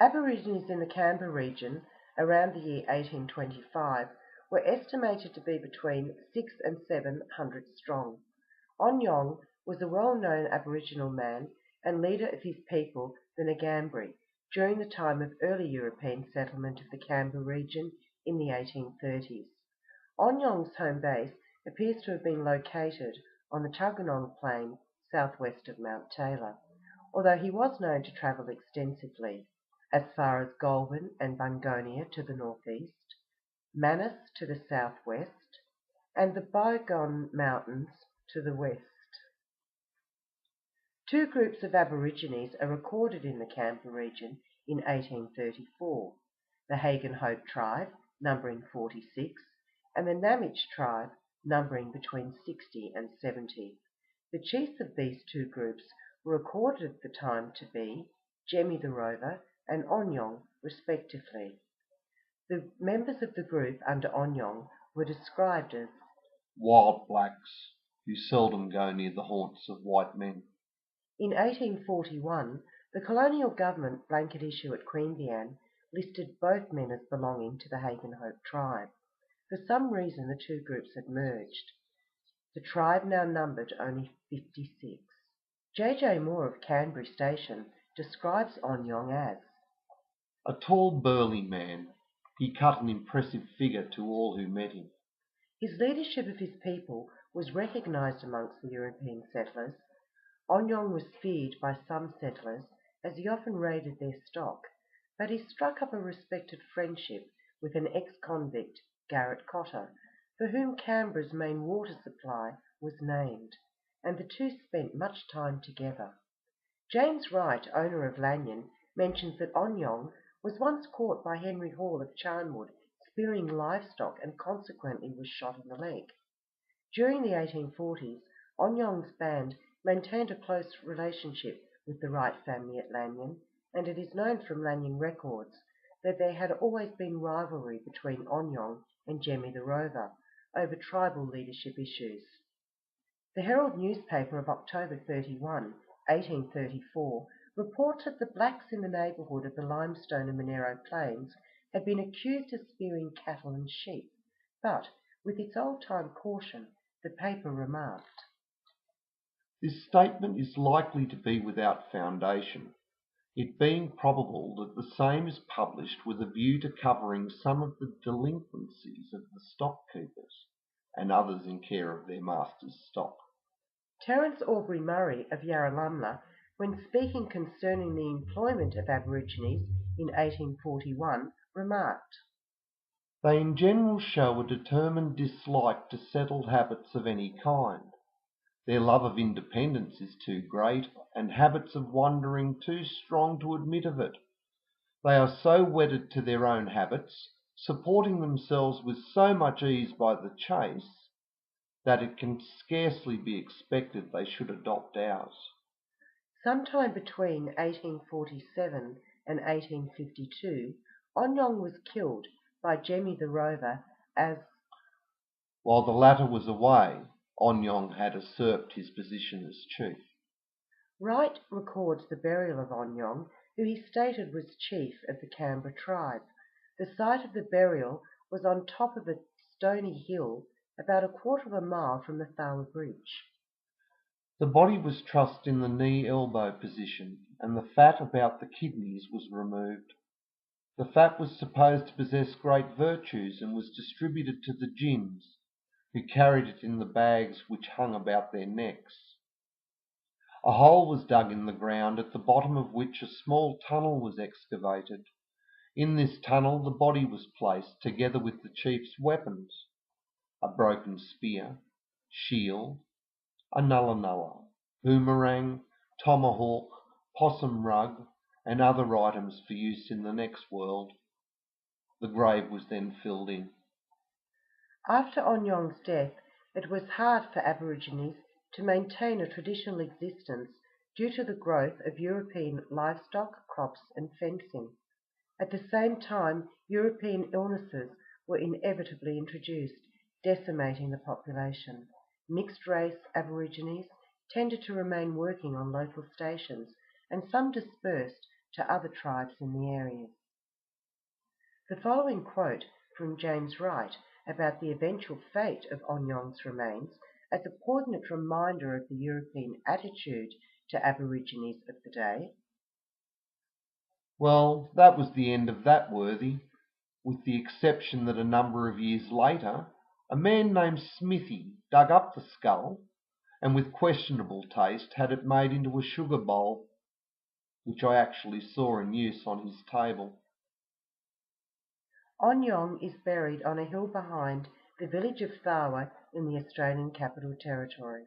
Aborigines in the Canberra region around the year 1825 were estimated to be between 600 and 700 strong. Onyong was a well-known Aboriginal man and leader of his people, the Ngambri, during the time of early European settlement of the Canberra region in the 1830s. Onyong's home base appears to have been located on the Tuggeranong Plain southwest of Mount Taylor, although he was known to travel extensively as far as Goulburn and Bungonia to the northeast, Manus to the southwest, and the Bygone Mountains to the west. Two groups of Aborigines are recorded in the Canberra region in 1834, the Hagan Hope tribe, numbering 46, and the Namich tribe, numbering between 60 and 70. The chiefs of these two groups were recorded at the time to be Jemmy the Rover and Onyong, respectively. The members of the group under Onyong were described as wild blacks who seldom go near the haunts of white men. In 1841, the colonial government blanket issue at Queanbeyan listed both men as belonging to the Hagan Hope tribe. For some reason, the two groups had merged. The tribe now numbered only 56. J. Moore of Canberra Station describes Onyong as a tall, burly man. He cut an impressive figure to all who met him. His leadership of his people was recognised amongst the European settlers. Onyong was feared by some settlers as he often raided their stock, but he struck up a respected friendship with an ex-convict, Garrett Cotter, for whom Canberra's main water supply was named, and the two spent much time together. James Wright, owner of Lanyon, mentions that Onyong was once caught by Henry Hall of Charnwood spearing livestock and consequently was shot in the leg. During the 1840s, Onyong's band maintained a close relationship with the Wright family at Lanyon, and it is known from Lanyon records that there had always been rivalry between Onyong and Jemmy the Rover over tribal leadership issues. The Herald newspaper of October 31, 1834, reports that the blacks in the neighbourhood of the Limestone and Monero Plains had been accused of spearing cattle and sheep, but, with its old-time caution, the paper remarked, "This statement is likely to be without foundation, it being probable that the same is published with a view to covering some of the delinquencies of the stock keepers, and others in care of their master's stock." Terence Aubrey Murray of Yarralumla, when speaking concerning the employment of Aborigines in 1841, remarked, "They in general show a determined dislike to settled habits of any kind. Their love of independence is too great, and habits of wandering too strong to admit of it. They are so wedded to their own habits, supporting themselves with so much ease by the chase, that it can scarcely be expected they should adopt ours." Sometime between 1847 and 1852, Onyong was killed by Jemmy the Rover as, while the latter was away, Onyong had usurped his position as chief. Wright records the burial of Onyong, who he stated was chief of the Canberra tribe. The site of the burial was on top of a stony hill about a quarter of a mile from the Tharwa Bridge. The body was trussed in the knee-elbow position, and the fat about the kidneys was removed. The fat was supposed to possess great virtues, and was distributed to the gins, who carried it in the bags which hung about their necks. A hole was dug in the ground, at the bottom of which a small tunnel was excavated. In this tunnel the body was placed, together with the chief's weapons, a broken spear, shield, a nulla, boomerang, tomahawk, possum rug, and other items for use in the next world. The grave was then filled in. After Onyong's death, it was hard for Aborigines to maintain a traditional existence due to the growth of European livestock, crops and fencing. At the same time, European illnesses were inevitably introduced, decimating the population. Mixed-race Aborigines tended to remain working on local stations, and some dispersed to other tribes in the area. The following quote from James Wright about the eventual fate of Onyong's remains as a poignant reminder of the European attitude to Aborigines of the day. Well, that was the end of that worthy, with the exception that a number of years later, a man named Smithy dug up the skull and with questionable taste had it made into a sugar bowl, which I actually saw in use on his table. Onyong is buried on a hill behind the village of Tharwa in the Australian Capital Territory.